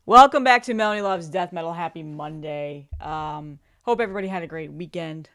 Welcome back to Melanie Loves Death Metal. Happy Monday. Hope everybody had a great weekend.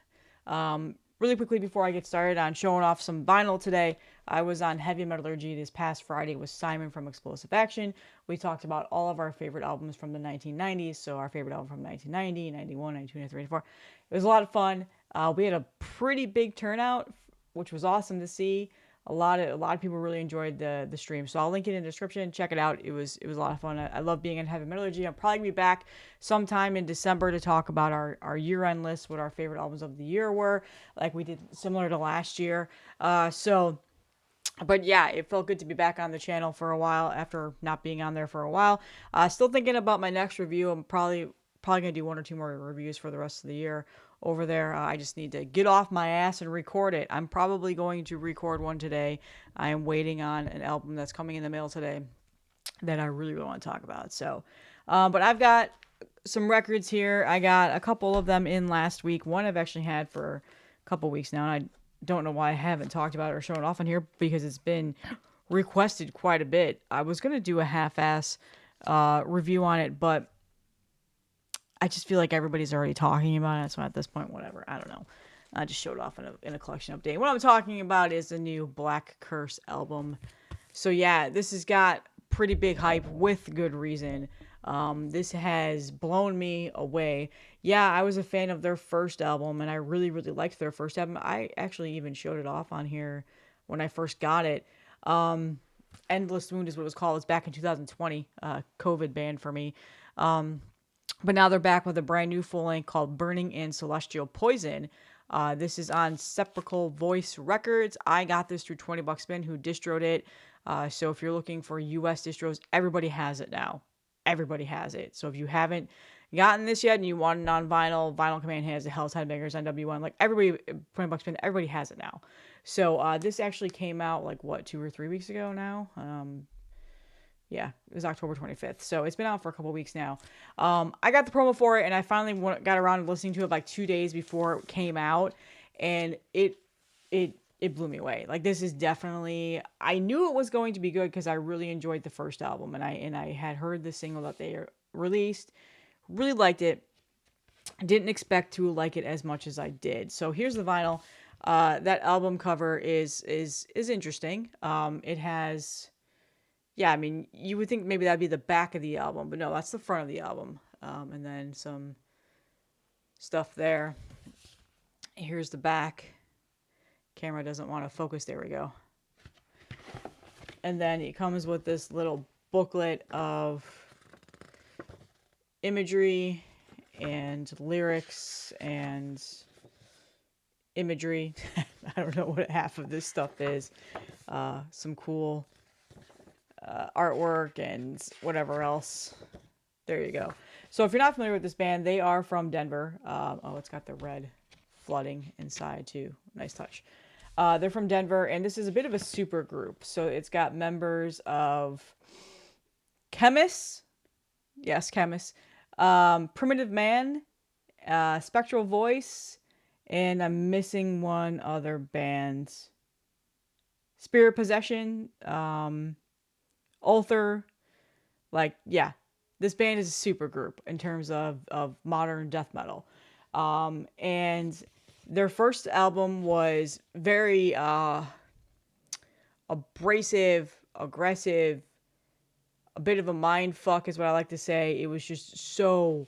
Really quickly before I get started on showing off some vinyl today, I was on Heavy Metallurgy this past Friday with Simon from Explosive Action. We talked about all of our favorite albums from the 1990s. So our favorite album from 1990, 91, 92, 93, 94. It was a lot of fun. We had a pretty big turnout, which was awesome to see. A lot of people really enjoyed the stream, so I'll link it in the description. Check it out. It was a lot of fun. I love being in Heavy Metallurgy. I'm probably gonna be back sometime in December to talk about our year end list, what our favorite albums of the year were, like we did similar to last year. But yeah, it felt good to be back on the channel for a while after not being on there for a while. Still thinking about my next review. I'm probably gonna do one or two more reviews for the rest of the year over there. I just need to get off my ass and record it. I'm probably going to record one today. I am waiting on an album that's coming in the mail today that I really, really want to talk about. But I've got some records here. I got a couple of them in last week. One I've actually had for a couple weeks now, and I don't know why I haven't talked about it or shown it off on here because it's been requested quite a bit. I was gonna do a half-ass review on it, but I just feel like everybody's already talking about it. So at this point, whatever. I don't know. I just showed off in a collection update. What I'm talking about is the new Black Curse album. So yeah, this has got pretty big hype with good reason. This has blown me away. Yeah, I was a fan of their first album, and I really, really liked their first album. I actually even showed it off on here when I first got it. Endless Wound is what it was called. It's back in 2020. COVID banned for me. But now they're back with a brand new full length called Burning in Celestial Poison. This is on Sepulchral Voice Records. I got this through 20 Bucks Spin, who distroed it. So if you're looking for US distros, everybody has it now. Everybody has it. So if you haven't gotten this yet and you want it on vinyl, Vinyl Command has the Helltide Bangers, NW1, like everybody, 20 Bucks Spin, everybody has it now. So this actually came out like what, 2 or 3 weeks ago now? Yeah, it was October 25th. So it's been out for a couple weeks now. I got the promo for it, and I finally got around to listening to it like 2 days before it came out, and it blew me away. Like this is definitely. I knew it was going to be good because I really enjoyed the first album, and I had heard the single that they released, really liked it. Didn't expect to like it as much as I did. So here's the vinyl. That album cover is interesting. It has, yeah, I mean, you would think maybe that'd be the back of the album, but no, that's the front of the album. And then some stuff there. Here's the back. Camera doesn't want to focus. There we go. And then it comes with this little booklet of imagery and lyrics and imagery. I don't know what half of this stuff is. Some cool artwork and whatever else. There you go. So if you're not familiar with this band, they are from Denver. Oh, it's got the red flooding inside too. Nice touch. They're from Denver, and this is a bit of a super group. So it's got members of Chemist, yes, Chemist, Primitive Man, Spectral Voice, and I'm missing one other band. Spirit Possession, Ulthar. Like, yeah, this band is a super group in terms of modern death metal. And their first album was very abrasive, aggressive, a bit of a mind fuck is what I like to say. It was just so,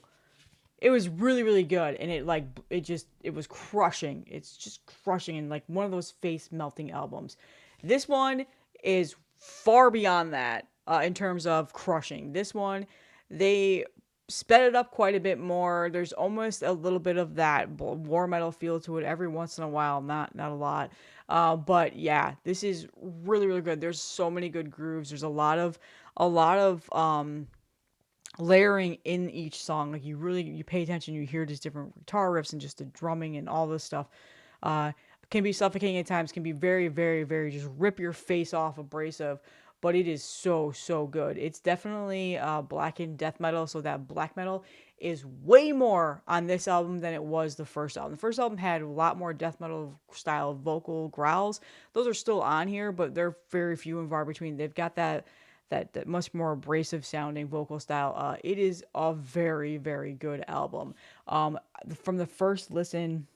it was really, really good. And it was crushing. It's just crushing and like one of those face melting albums. This one is far beyond that in terms of crushing. This one, they sped it up quite a bit more. There's almost a little bit of that war metal feel to it every once in a while, not a lot. But yeah, this is really, really good. There's so many good grooves. There's a lot of layering in each song. Like you pay attention, you hear these different guitar riffs and just the drumming and all this stuff. Can be suffocating at times, can be very, very, very just rip your face off abrasive, but it is so, so good. It's definitely blackened death metal, so that black metal is way more on this album than it was the first album. The first album had a lot more death metal style vocal growls. Those are still on here, but they're very few and far between. They've got that much more abrasive sounding vocal style. It is a very, very good album. From the first listen,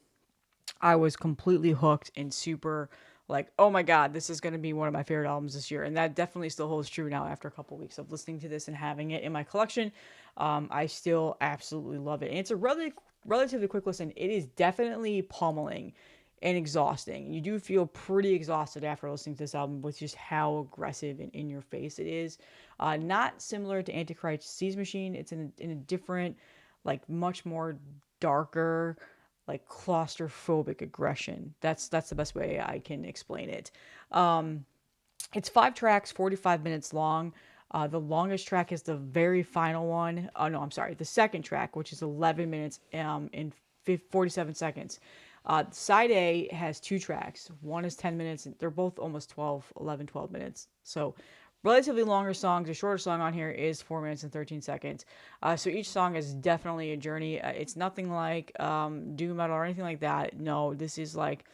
I was completely hooked and super like, oh my god, this is going to be one of my favorite albums this year. And that definitely still holds true now after a couple weeks of listening to this and having it in my collection. I still absolutely love it. And it's a relatively quick listen. It is definitely pummeling and exhausting. You do feel pretty exhausted after listening to this album with just how aggressive and in your face it is. Not similar to Antichrist's Seas Machine. It's in a different, like much more darker, like claustrophobic aggression. That's the best way I can explain it. It's 5 tracks, 45 minutes long. The longest track is the very final one. Oh no, I'm sorry. The second track, which is 11 minutes and 47 seconds. Side A has 2 tracks. One is 10 minutes. And they're both almost 12 minutes. So relatively longer songs. The shorter song on here is 4 minutes and 13 seconds. So each song is definitely a journey. It's nothing like doom metal or anything like that. No, this is like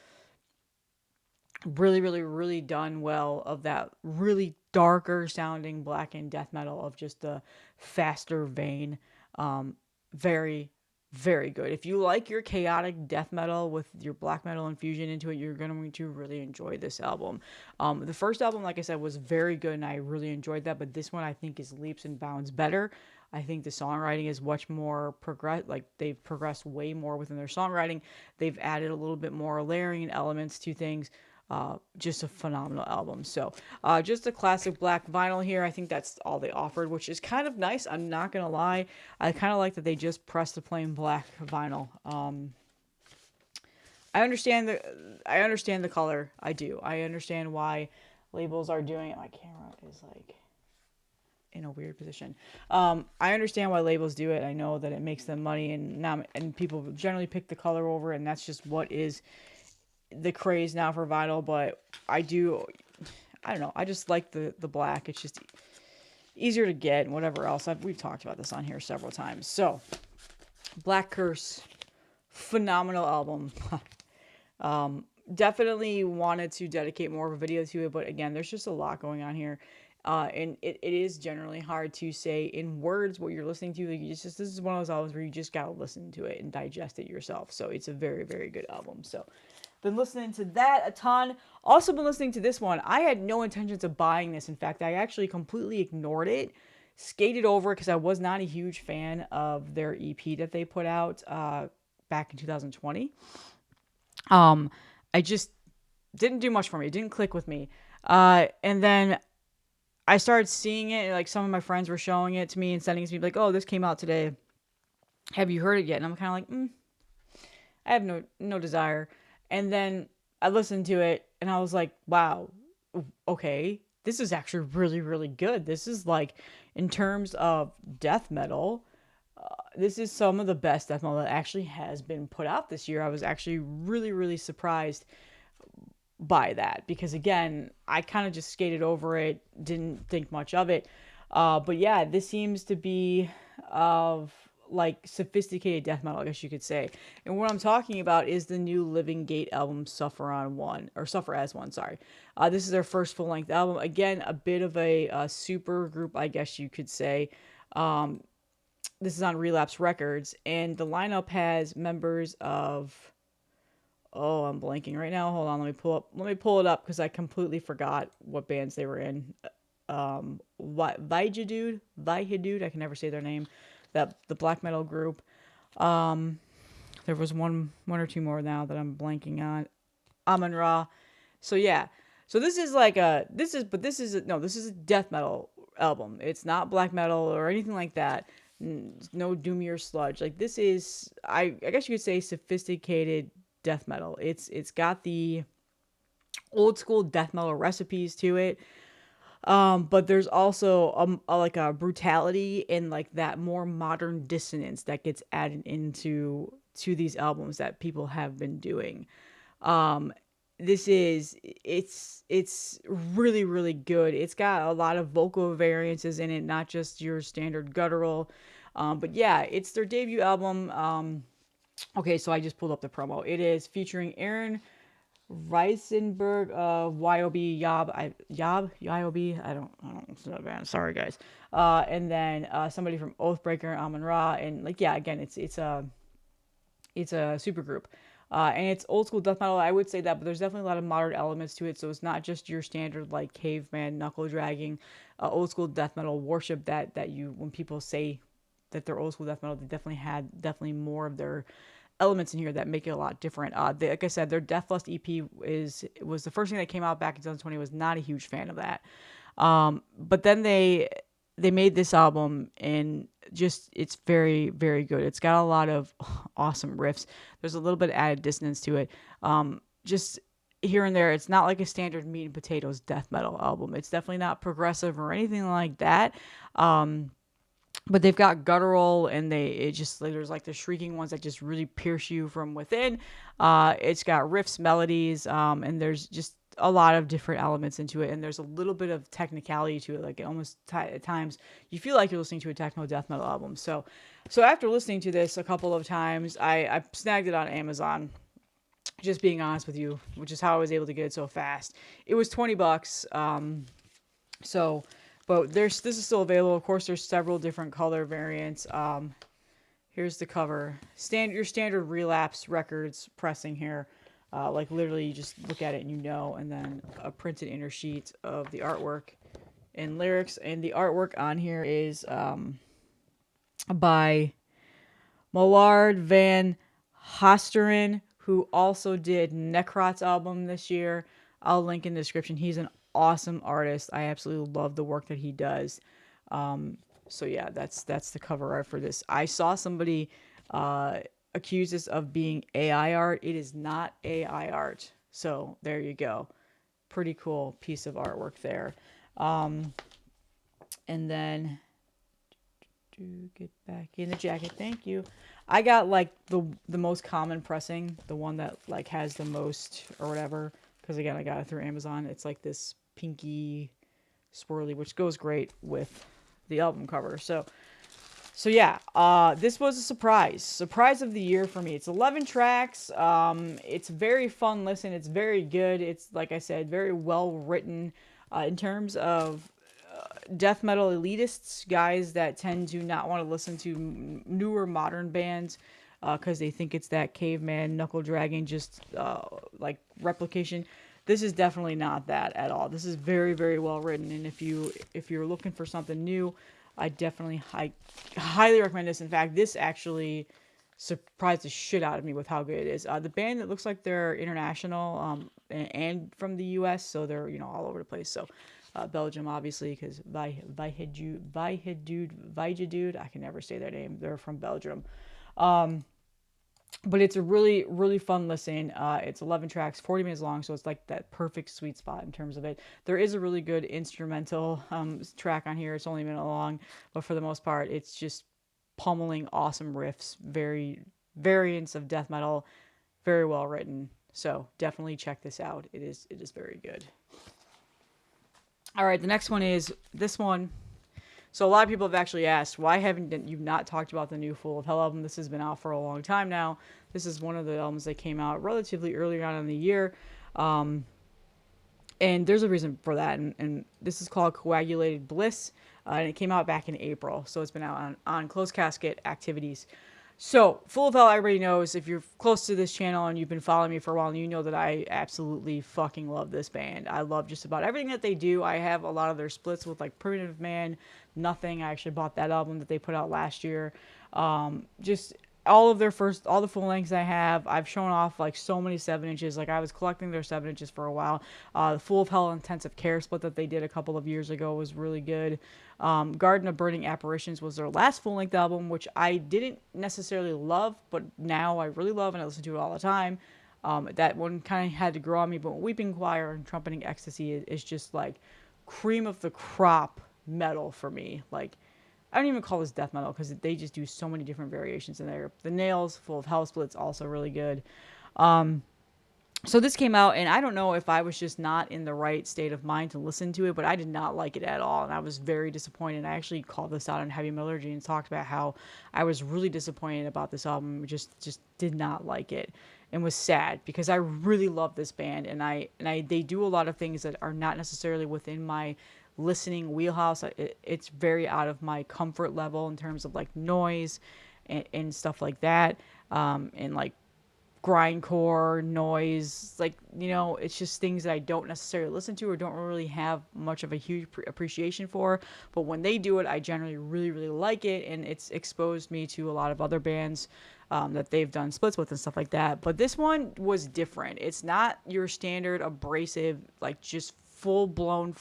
really, really, really done well of that really darker sounding black and death metal of just the faster vein. Very, very good. If you like your chaotic death metal with your black metal infusion into it, you're going to really enjoy this album. The first album, like I said, was very good and I really enjoyed that, but this one I think is leaps and bounds better. I think the songwriting is much more like they've progressed way more within their songwriting. They've added a little bit more layering elements to things. Just a phenomenal album. So, just a classic black vinyl here. I think that's all they offered, which is kind of nice. I'm not gonna lie. I kind of like that they just pressed the plain black vinyl. I understand the color. I do. I understand why labels are doing it. My camera is like in a weird position. I understand why labels do it. I know that it makes them money, and people generally pick the color over, and that's just what is the craze now for vinyl. But I don't know. I just like the black. It's just easier to get and whatever else. We've talked about this on here several times. So, Black Curse, phenomenal album. Definitely wanted to dedicate more of a video to it, but again, there's just a lot going on here. And it is generally hard to say in words what you're listening to. Like this is one of those albums where you just gotta listen to it and digest it yourself. So it's a very, very good album. So been listening to that a ton. Also been listening to this one. I had no intentions of buying this. In fact, I actually completely ignored it, skated over because I was not a huge fan of their EP that they put out back in 2020. I just didn't do much for me. It didn't click with me. And then I started seeing it, and like some of my friends were showing it to me and sending it to me like, "Oh, this came out today. Have you heard it yet?" And I'm kind of like, I have no desire. And then I listened to it and I was like, wow, okay, this is actually really, really good. This is like, in terms of death metal, this is some of the best death metal that actually has been put out this year. I was actually really, really surprised by that because, again, I kind of just skated over it, didn't think much of it. But yeah, this seems to be of like sophisticated death metal, I guess you could say. And what I'm talking about is the new Living Gate album, Suffer as One. Sorry, this is their first full length album. Again, a bit of a super group, I guess you could say. This is on Relapse Records, and the lineup has members of. Oh, I'm blanking right now. Hold on, let me pull it up because I completely forgot what bands they were in. Vijadude, I can never say their name. That the black metal group. There was one or two more now that I'm blanking on. Amon Ra. So yeah. So this is a death metal album. It's not black metal or anything like that. No doomy or sludge. Like this is, I guess you could say, sophisticated death metal. It's got the old school death metal recipes to it. But there's also like a brutality and like that more modern dissonance that gets added into these albums that people have been doing. It's really, really good. It's got a lot of vocal variances in it, not just your standard guttural. But yeah, it's their debut album. Okay, so I just pulled up the promo. It is featuring Aaron Reisenberg of YOB Yob YOB. I don't it's not bad. Sorry guys. And then somebody from Oathbreaker, Amon Ra, and like yeah, again it's a super group. And it's old school death metal. I would say that, but there's definitely a lot of modern elements to it. So it's not just your standard like caveman knuckle dragging, old school death metal worship that you when people say that they're old school death metal, they definitely had definitely more of their elements in here that make it a lot different. Like I said, their Deathlust EP was the first thing that came out back in 2020. Was not a huge fan of that. But then they made this album and just it's very very good. It's got a lot of awesome riffs. There's a little bit of added dissonance to it. Just here and there, it's not like a standard meat and potatoes death metal album. It's definitely not progressive or anything like that. But they've got guttural and it just like there's like the shrieking ones that just really pierce you from within. It's got riffs, melodies, and there's just a lot of different elements into it, and there's a little bit of technicality to it. Like at times you feel like you're listening to a techno death metal album. So after listening to this a couple of times, I snagged it on Amazon. Just being honest with you, which is how I was able to get it so fast. It was $20. So, but this is still available. Of course, there's several different color variants. Here's the cover. Your standard Relapse Records pressing here. Like literally, you just look at it and you know. And then a printed inner sheet of the artwork and lyrics. And the artwork on here is by Millard Van Hosteren, who also did Necrot's album this year. I'll link in the description. He's an awesome artist. I absolutely love the work that he does. So yeah, that's the cover art for this. I saw somebody accuse this of being AI art. It is not AI art. So there you go. Pretty cool piece of artwork there. And then to get back in the jacket, thank you. I got like the most common pressing, the one that like has the most or whatever. Because again, I got it through Amazon. It's like this pinky swirly, which goes great with the album cover. So yeah, this was a surprise of the year for me. It's 11 tracks. It's very fun listen. It's very good. It's like I said, very well written. In terms of death metal elitists, guys that tend to not want to listen to newer modern bands because they think it's that caveman knuckle dragging just like replication. This is definitely not that at all. This is very very well written, and if you're looking for something new, I highly recommend this. In fact, this actually surprised the shit out of me with how good it is. The band, it looks like they're international and from the U.S., so they're all over the place. So Belgium, obviously, because Vijadude, I can never say their name. They're from Belgium. But it's a really, really fun listen. It's 11 tracks, 40 minutes long, so it's like that perfect sweet spot in terms of it. There is a really good instrumental track on here. It's only a minute long, but for the most part, it's just pummeling awesome riffs, very variants of death metal, very well written. So definitely check this out. It is very good. All right, the next one is this one. So a lot of people have actually asked, why haven't you not talked about the new Full of Hell album? This has been out for a long time now. This is one of the albums that came out relatively early on in the year. And there's a reason for that. And this is called Coagulated Bliss. And it came out back in April. So it's been out on Closed Casket Activities. So, Full of Hell, everybody knows, if you're close to this channel and you've been following me for a while, you know that I absolutely fucking love this band. I love just about everything that they do. I have a lot of their splits with, like, Primitive Man, Nothing. I actually bought that album that they put out last year. Just all the full lengths I have. I've shown off, like, so many 7-inches. Like, I was collecting their 7-inches for a while. The Full of Hell Intensive Care split that they did a couple of years ago was really good. Garden of Burning Apparitions was their last full-length album, which I didn't necessarily love, but now I really love and I listen to it all the time. That one kind of had to grow on me, but Weeping Choir and Trumpeting Ecstasy is just like cream of the crop metal for me. Like, I don't even call this death metal because they just do so many different variations in there. The Nails, Full of Hell split's also really good. So this came out, and I don't know if I was just not in the right state of mind to listen to it, but I did not like it at all, and I was very disappointed. I actually called this out on Heavy Metallurgy and talked about how I was really disappointed about this album. Just did not like it. and was sad because I really love this band, and I they do a lot of things that are not necessarily within my listening wheelhouse. It's very out of my comfort level in terms of like noise and stuff like that, and like grindcore noise, like, you know, it's just things that I don't necessarily listen to or don't really have much of a huge appreciation for. But when they do it, I generally really really like it, and it's exposed me to a lot of other bands that they've done splits with and stuff like that. But this one was different. It's not your standard abrasive, like just full blown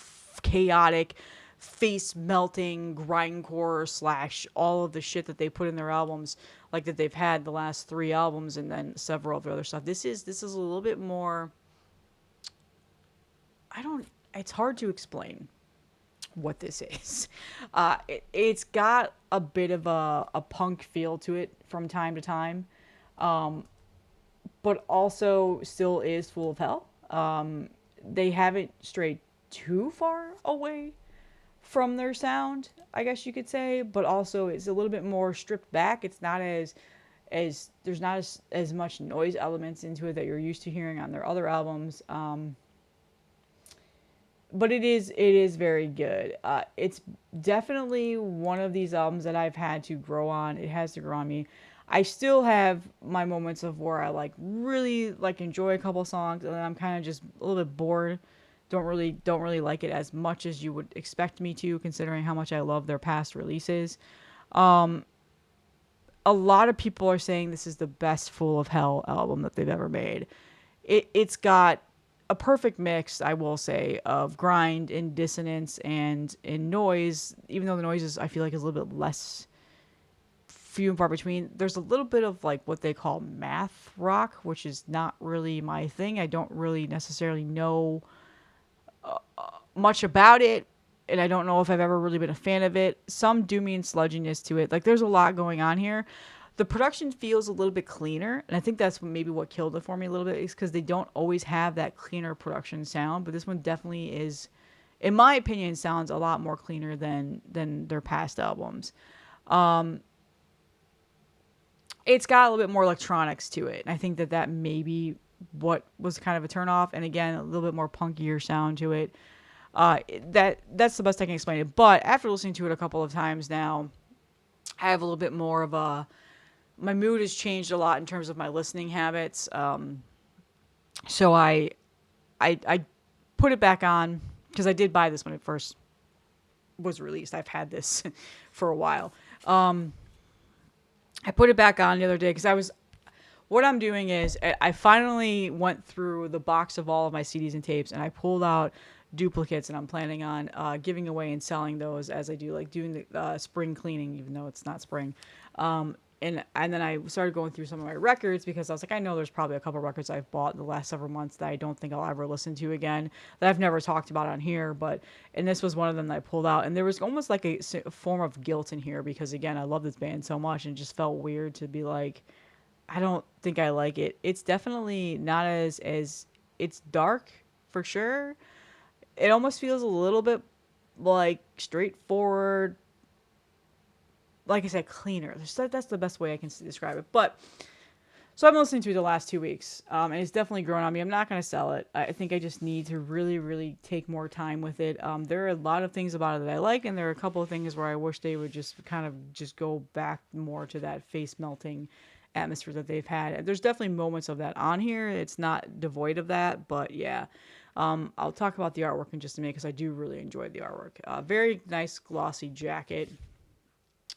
chaotic face melting grindcore slash all of the shit that they put in their albums, like that they've had the last 3 albums and then several of the other stuff. This is a little bit more, I don't, it's hard to explain what this is. It's got a bit of a punk feel to it from time to time, but also still is full of hell. They haven't strayed too far away from their sound, I guess you could say, but also it's a little bit more stripped back. It's not as there's not as much noise elements into it that you're used to hearing on their other albums. But it is very good. It's definitely one of these albums that I've had to grow on. It has to grow on me. I still have my moments of where I like really like enjoy a couple songs and then I'm kind of just a little bit bored. Don't really like it as much as you would expect me to, considering how much I love their past releases. A lot of people are saying this is the best Full of Hell album that they've ever made. It's got a perfect mix, I will say, of grind and dissonance and in noise. Even though the noise is, I feel like, is a little bit less few and far between. There's a little bit of like what they call math rock, which is not really my thing. I don't really necessarily know much about it, and I don't know if I've ever really been a fan of it. Some do mean sludginess to it. Like there's a lot going on here. The production feels a little bit cleaner, and I think that's maybe what killed it for me a little bit, is because they don't always have that cleaner production sound. But this one definitely is, in my opinion, sounds a lot more cleaner than their past albums. It's got a little bit more electronics to it, and I think that may be what was kind of a turnoff. And again, a little bit more punkier sound to it. That's the best I can explain it. But after listening to it a couple of times now, I have a little bit more of a, my mood has changed a lot in terms of my listening habits. So I put it back on because I did buy this when it first was released. I've had this for a while. I put it back on the other day because what I'm doing is I finally went through the box of all of my CDs and tapes, and I pulled out duplicates, and I'm planning on giving away and selling those as I do, like doing the spring cleaning, even though it's not spring. And then I started going through some of my records because I was like, I know there's probably a couple records I've bought in the last several months that I don't think I'll ever listen to again, that I've never talked about on here. And this was one of them that I pulled out, and there was almost like a form of guilt in here because, again, I love this band so much, and it just felt weird to be like, I don't think I like it. It's definitely not as it's dark for sure. It almost feels a little bit like straightforward, like I said, cleaner. That's the best way I can describe it. But so I've been listening to it the last 2 weeks, and it's definitely grown on me. I'm not going to sell it. I think I just need to really, really take more time with it. There are a lot of things about it that I like, and there are a couple of things where I wish they would just kind of just go back more to that face melting atmosphere that they've had. There's definitely moments of that on here. It's not devoid of that, but yeah. I'll talk about the artwork in just a minute because I do really enjoy the artwork. Very nice glossy jacket.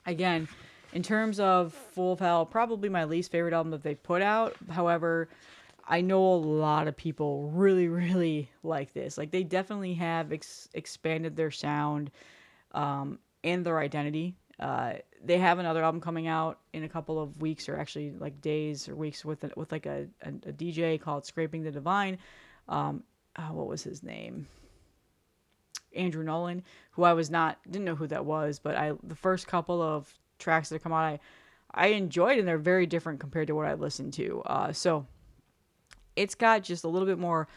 Again, in terms of Full of Hell, probably my least favorite album that they've put out. However, I know a lot of people really, really like this. Like, they definitely have expanded their sound and their identity. They have another album coming out in a couple of weeks, or actually like days or weeks, with like a DJ called Scraping the Divine. What was his name? Andrew Nolan, who didn't know who that was, but the first couple of tracks that come out, I enjoyed, and they're very different compared to what I listened to. So it's got just a little bit more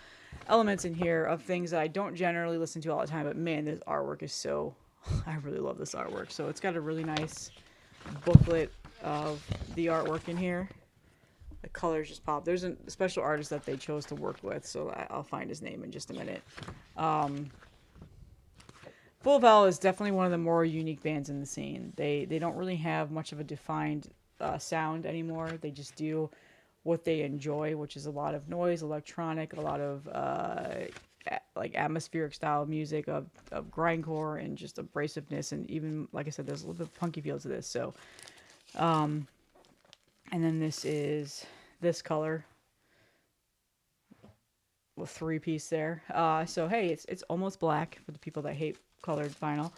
elements in here of things that I don't generally listen to all the time, but man, this artwork is so, I really love this artwork. So it's got a really nice booklet of the artwork in here. The colors just pop. There's a special artist that they chose to work with, so I'll find his name in just a minute. Um, Full of Hell is definitely one of the more unique bands in the scene. They don't really have much of a defined sound anymore. They just do what they enjoy, which is a lot of noise, electronic, a lot of like atmospheric style music of grindcore and just abrasiveness, and even like I said, there's a little bit of punky feel to this. So, and then this is this color with three piece there. So hey, it's almost black for the people that hate colored vinyl.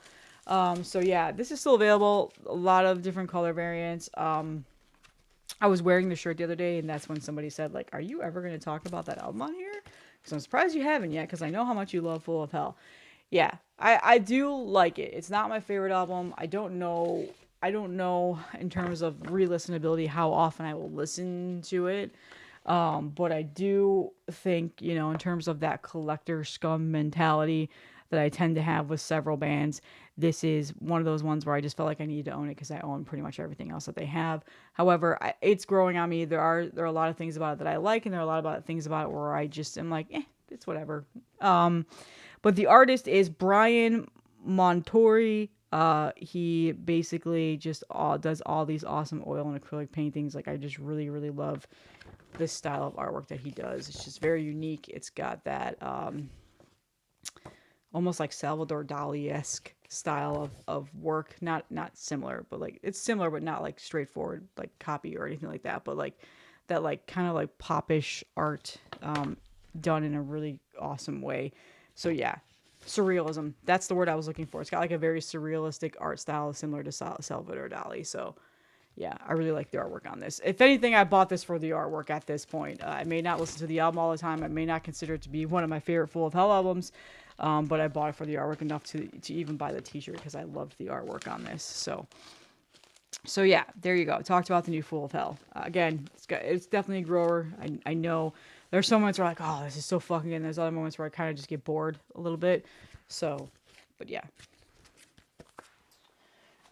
So yeah, this is still available. A lot of different color variants. I was wearing the shirt the other day, and that's when somebody said, like, "Are you ever going to talk about that album on here?" Because I'm surprised you haven't yet, because I know how much you love Full of Hell. Yeah, I do like it. It's not my favorite album. I don't know in terms of re-listenability how often I will listen to it. But I do think, in terms of that collector scum mentality that I tend to have with several bands, this is one of those ones where I just felt like I needed to own it because I own pretty much everything else that they have. However, it's growing on me. There are a lot of things about it that I like, and there are a lot of things about it where I just am like, it's whatever. But the artist is Brian Montori. He basically just does all these awesome oil and acrylic paintings. Like, I just really, really love this style of artwork that he does. It's just very unique. It's got that almost like Salvador Dali-esque style of work. Not similar, but like it's similar, but not like straightforward like copy or anything like that. But like that like kind of like popish art done in a really awesome way. So yeah, surrealism. That's the word I was looking for. It's got like a very surrealistic art style similar to Salvador Dali. So yeah, I really like the artwork on this. If anything, I bought this for the artwork at this point. I may not listen to the album all the time. I may not consider it to be one of my favorite Full of Hell albums, but I bought it for the artwork enough to even buy the t-shirt because I loved the artwork on this. So yeah, there you go. Talked about the new Full of Hell. Again, it's definitely a grower. I know there's some moments where I'm like, oh, this is so fucking good. And there's other moments where I kind of just get bored a little bit. So, but yeah.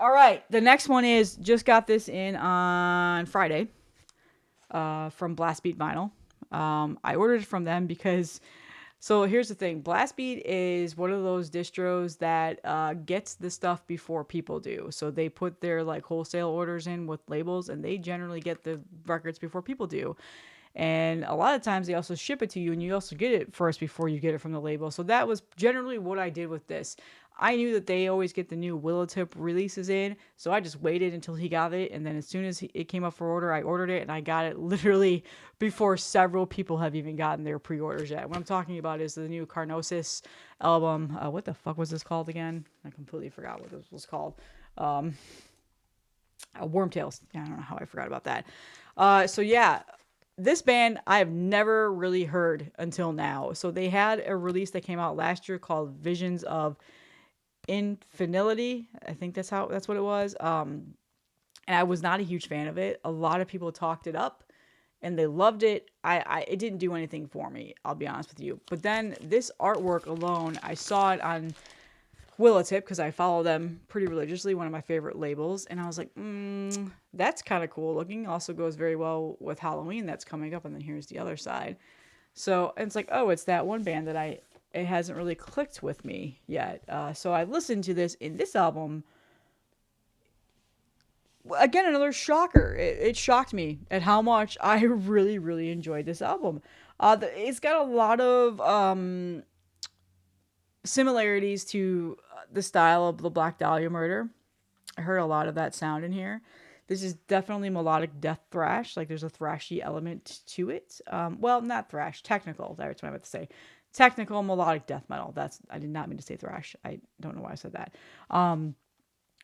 All right, the next one is just got this in on Friday from Blast Beat Vinyl. I ordered it from them because, so here's the thing. Blast Beat is one of those distros that gets the stuff before people do. So they put their like wholesale orders in with labels, and they generally get the records before people do. And a lot of times they also ship it to you, and you also get it first before you get it from the label. So that was generally what I did with this. I knew that they always get the new Willow Tip releases in, so I just waited until he got it, and then as soon as it came up for order, I ordered it, and I got it literally before several people have even gotten their pre-orders yet. What I'm talking about is the new Carnosus album. What the fuck was this called again? I completely forgot what this was called. Wormtails. Yeah, I don't know how I forgot about that. So yeah, this band I have never really heard until now. So they had a release that came out last year called Visions of Infinity. I think that's what it was. And I was not a huge fan of it. A lot of people talked it up and they loved it. It didn't do anything for me, I'll be honest with you. But then this artwork alone, I saw it on Willow Tip because I follow them pretty religiously, one of my favorite labels, and I was like, that's kind of cool looking. Also goes very well with Halloween that's coming up, and then here's the other side. So it's like, oh, it's that one band that it hasn't really clicked with me yet. So I listened to this in this album. Again, another shocker. It shocked me at how much I really, really enjoyed this album. It's got a lot of similarities to the style of the Black Dahlia Murder. I heard a lot of that sound in here. This is definitely melodic death thrash. Like there's a thrashy element to it. Well, not thrash, technical. That's what I meant to say. Technical melodic death metal. I did not mean to say thrash. I don't know why I said that.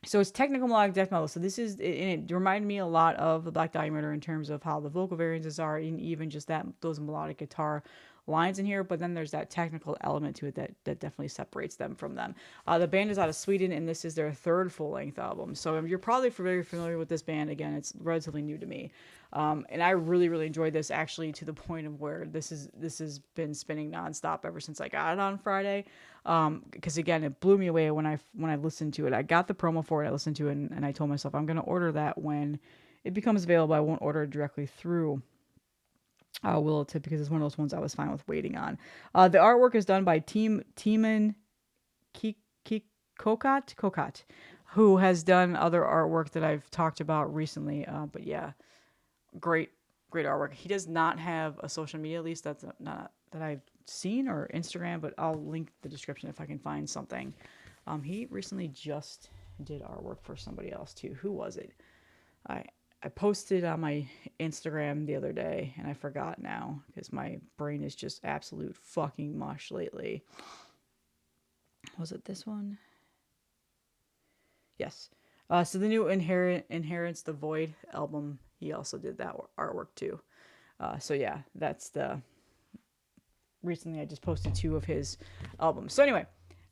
So it's technical melodic death metal. So this is, and it reminded me a lot of the Black Dahlia Murder in terms of how the vocal variances are, and even just those melodic guitar lines in here. But then there's that technical element to it that definitely separates them from them. The band is out of Sweden, and this is their third full-length album. So you're probably very familiar with this band. Again, it's relatively new to me. And I really, really enjoyed this, actually, to the point of where this has been spinning nonstop ever since I got it on Friday. Because again, it blew me away when I listened to it. I got the promo for it, I listened to it, and I told myself I'm gonna order that when it becomes available. I won't order it directly through Willow Tip, because it's one of those ones I was fine with waiting on. The artwork is done by Teeman Kokot, who has done other artwork that I've talked about recently. But yeah, great, great artwork. He does not have a social media, at least that's not that I've seen, or Instagram, but I'll link the description if I can find something. He recently just did artwork for somebody else too. Who was it? I I posted on my Instagram the other day and I forgot now because my brain is just absolute fucking mush lately. Was it this one? Yes. So the new Inherence the Void album, he also did that artwork too. So yeah, that's the recently I just posted 2 of his albums. So anyway,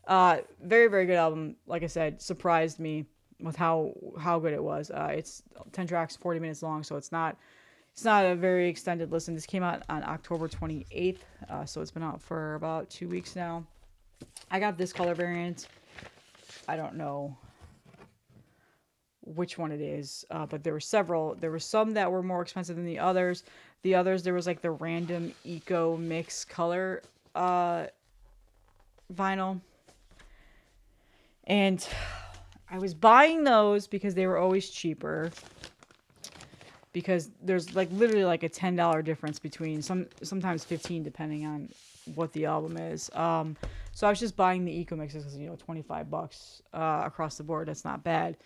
very very good album. Like I said, surprised me with how good it was. It's 10 tracks, 40 minutes long, so it's not a very extended listen. This came out on October 28th, so it's been out for about 2 weeks now. I got this color variant. I don't know which one it is, but there were several. There were some that were more expensive than the others. The others, there was like the random eco mix color vinyl, and I was buying those because they were always cheaper. Because there's like literally like a $10 difference between sometimes 15 depending on what the album is. So I was just buying the eco mixes because $25 across the board. That's not bad.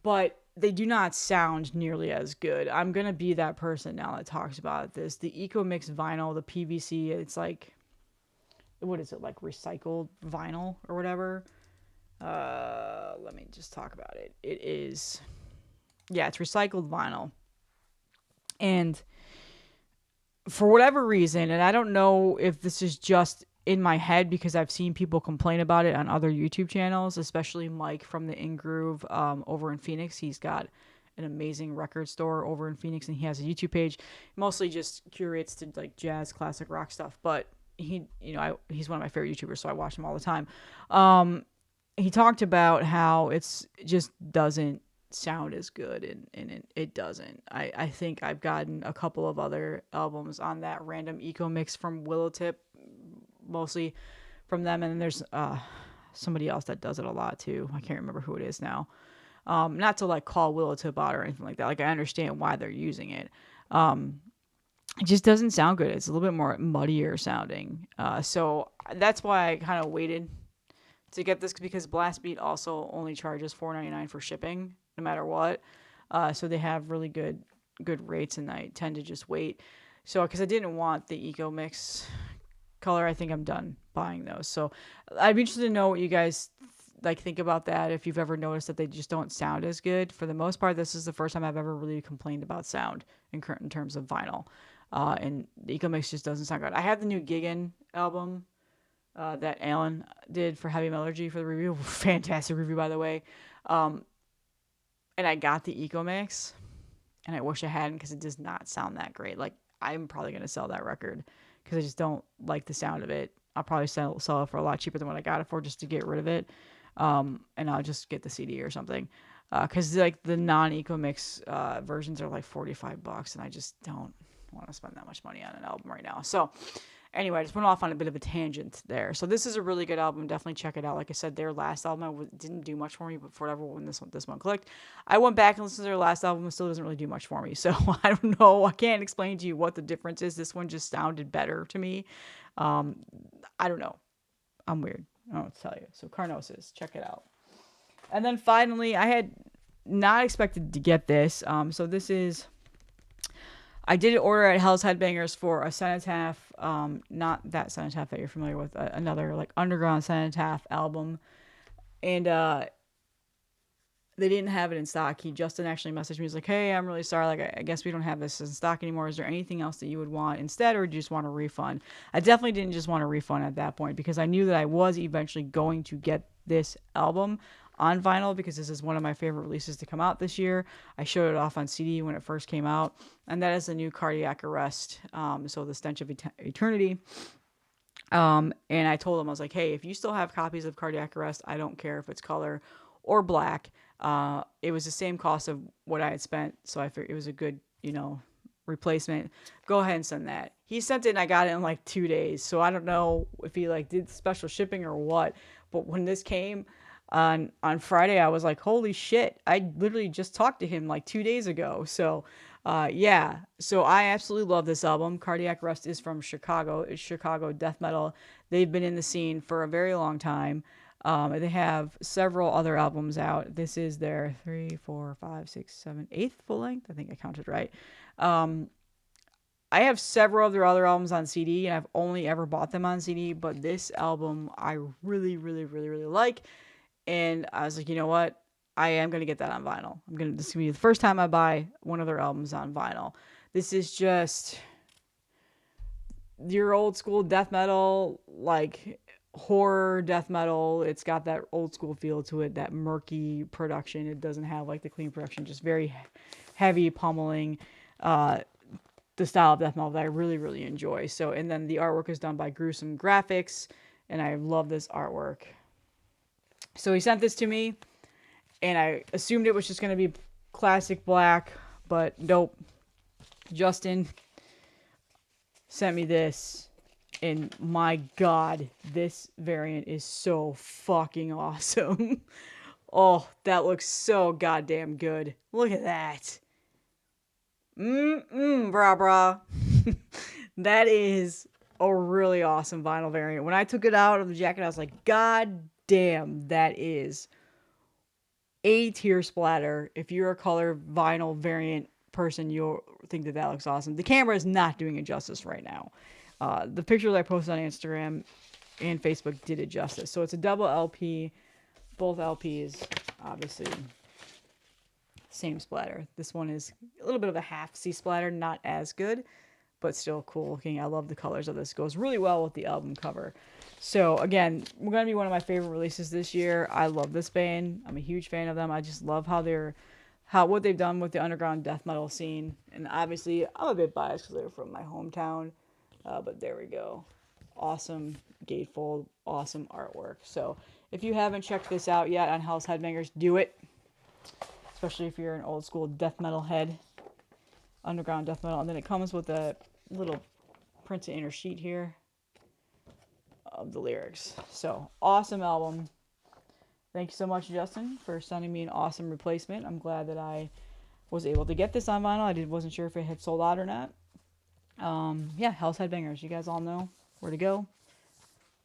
But they do not sound nearly as good. I'm gonna be that person now that talks about this. The Eco Mix vinyl, the PVC, it's like, what is it, like recycled vinyl or whatever? Let me just talk about it. It is, yeah, it's recycled vinyl. And for whatever reason, and I don't know if this is just in my head because I've seen people complain about it on other YouTube channels, especially Mike from the In Groove over in Phoenix. He's got an amazing record store over in Phoenix, and he has a YouTube page. Mostly just curates to like jazz, classic rock stuff. But he's one of my favorite YouTubers, so I watch him all the time. He talked about how it's just doesn't sound as good, and it doesn't. I think I've gotten a couple of other albums on that random eco mix from Willowtip, mostly from them, and then there's somebody else that does it a lot too. I can't remember who it is now. Not to like call Willowtip out or anything like that. Like I understand why they're using it. It just doesn't sound good. It's a little bit more muddier sounding. So that's why I kind of waited to get this, because Blast Beat also only charges $4.99 for shipping no matter what. So they have really good rates, and I tend to just wait. So because I didn't want the Eco Mix color, I think I'm done buying those. So I'd be interested to know what you guys like think about that. If you've ever noticed that they just don't sound as good. For the most part, this is the first time I've ever really complained about sound in terms of vinyl. And the Eco Mix just doesn't sound good. I have the new Giggin album that Alan did for Heavy Metallurgy for the review. Fantastic review, by the way. And I got the Eco Mix, and I wish I hadn't because it does not sound that great. Like, I'm probably going to sell that record because I just don't like the sound of it. I'll probably sell it for a lot cheaper than what I got it for just to get rid of it. And I'll just get the CD or something. Because like the non-Eco Mix versions are like $45, and I just don't want to spend that much money on an album right now. So anyway, I just went off on a bit of a tangent there. So this is a really good album. Definitely check it out. Like I said, their last album didn't do much for me, but for whatever, when this one clicked, I went back and listened to their last album. It still doesn't really do much for me. So I don't know. I can't explain to you what the difference is. This one just sounded better to me. I don't know. I'm weird. I don't know what to tell you. So Carnosus, check it out. And then finally, I had not expected to get this. So this is, I did order at Hell's Headbangers for a Cenotaph, not that Cenotaph that you're familiar with, another like underground Cenotaph album, and they didn't have it in stock. Justin actually messaged me. He's like, "Hey, I'm really sorry. Like, I guess we don't have this in stock anymore. Is there anything else that you would want instead, or do you just want a refund?" I definitely didn't just want a refund at that point because I knew that I was eventually going to get this album on vinyl because this is one of my favorite releases to come out this year. I showed it off on CD when it first came out, and that is the new Cardiac Arrest. So the Stench of Eternity. And I told him, I was like, "Hey, if you still have copies of Cardiac Arrest, I don't care if it's color or black." It was the same cost of what I had spent, so I figured it was a good, replacement. Go ahead and send that. He sent it and I got it in like 2 days. So I don't know if he like did special shipping or what. But when this came on Friday, I was like, holy shit! I literally just talked to him like 2 days ago. So yeah. So I absolutely love this album. Cardiac Arrest is from Chicago. It's Chicago death metal. They've been in the scene for a very long time. They have several other albums out. This is their 3, 4, 5, 6, 7, 8th full length. I think I counted right. I have several of their other albums on CD, and I've only ever bought them on CD. But this album, I really, really, really, really like. And I was like, you know what? I am gonna get that on vinyl. This is gonna be the first time I buy one of their albums on vinyl. This is just your old school death metal, like horror death metal. It's got that old school feel to it, that murky production. It doesn't have like the clean production, just very heavy pummeling. The style of death metal that I really, really enjoy. So, and then the artwork is done by Gruesome Graphics, and I love this artwork. So he sent this to me, and I assumed it was just going to be classic black, but nope. Justin sent me this, and my god, this variant is so fucking awesome. Oh, that looks so goddamn good. Look at that. Brah. That is a really awesome vinyl variant. When I took it out of the jacket, I was like, god damn, that is A tier splatter. If you're a color vinyl variant person, you'll think that that looks awesome. The camera is not doing it justice right now. The picture that I posted on Instagram and Facebook did it justice. So it's a double LP. Both LPs, obviously, same splatter. This one is a little bit of a half C splatter, not as good, but still cool looking. I love the colors of this. Goes really well with the album cover. So again, we're gonna be one of my favorite releases this year. I love this band. I'm a huge fan of them. I just love what they've done with the underground death metal scene. And obviously, I'm a bit biased because they're from my hometown. But there we go. Awesome gatefold, awesome artwork. So if you haven't checked this out yet on Hell's Headbangers, do it. Especially if you're an old school death metal head, underground death metal. And then it comes with a little printed inner sheet here of the lyrics. So awesome album. Thank you so much, Justin, for sending me an awesome replacement. I'm glad that I was able to get this on vinyl. Wasn't sure if it had sold out or not. Yeah, Hell's Headbangers. You guys all know where to go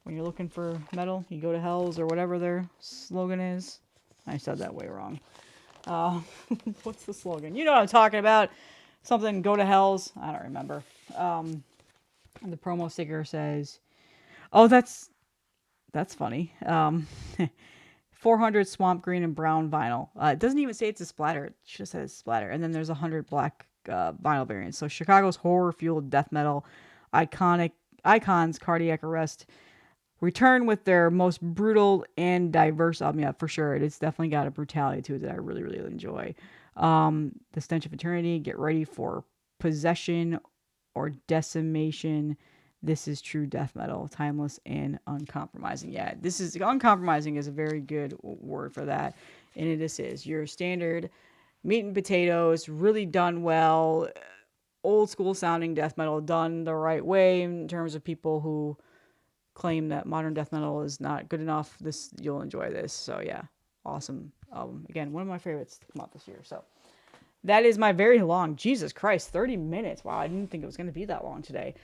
when you're looking for metal. You go to Hell's or whatever their slogan is. I said that way wrong. What's the slogan? You know what I'm talking about. Something, go to Hell's. I don't remember. And the promo sticker says, oh, that's funny. 400 swamp green and brown vinyl. It doesn't even say it's a splatter. It just says splatter. And then there's 100 black vinyl variants. So Chicago's horror-fueled death metal icons, Cardiac Arrest, return with their most brutal and diverse album. Yeah, for sure. It's definitely got a brutality to it that I really, really enjoy. The Stench of Eternity, get ready for possession or decimation. This is true death metal, timeless and uncompromising. Yeah, this is uncompromising is a very good word for that. And this is your standard meat and potatoes, really done well, old school sounding death metal done the right way in terms of people who claim that modern death metal is not good enough. You'll enjoy this. So yeah, awesome album. Again, one of my favorites to come out this year. So that is my very long, Jesus Christ, 30 minutes. Wow, I didn't think it was going to be that long today.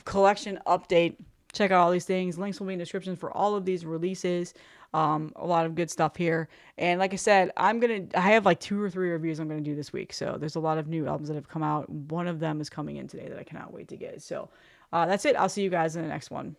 Collection update. Check out all these things. Links will be in the description for all of these releases. A lot of good stuff here. And like I said, I have like 2 or 3 reviews I'm going to do this week. So there's a lot of new albums that have come out. One of them is coming in today that I cannot wait to get. So that's it. I'll see you guys in the next one.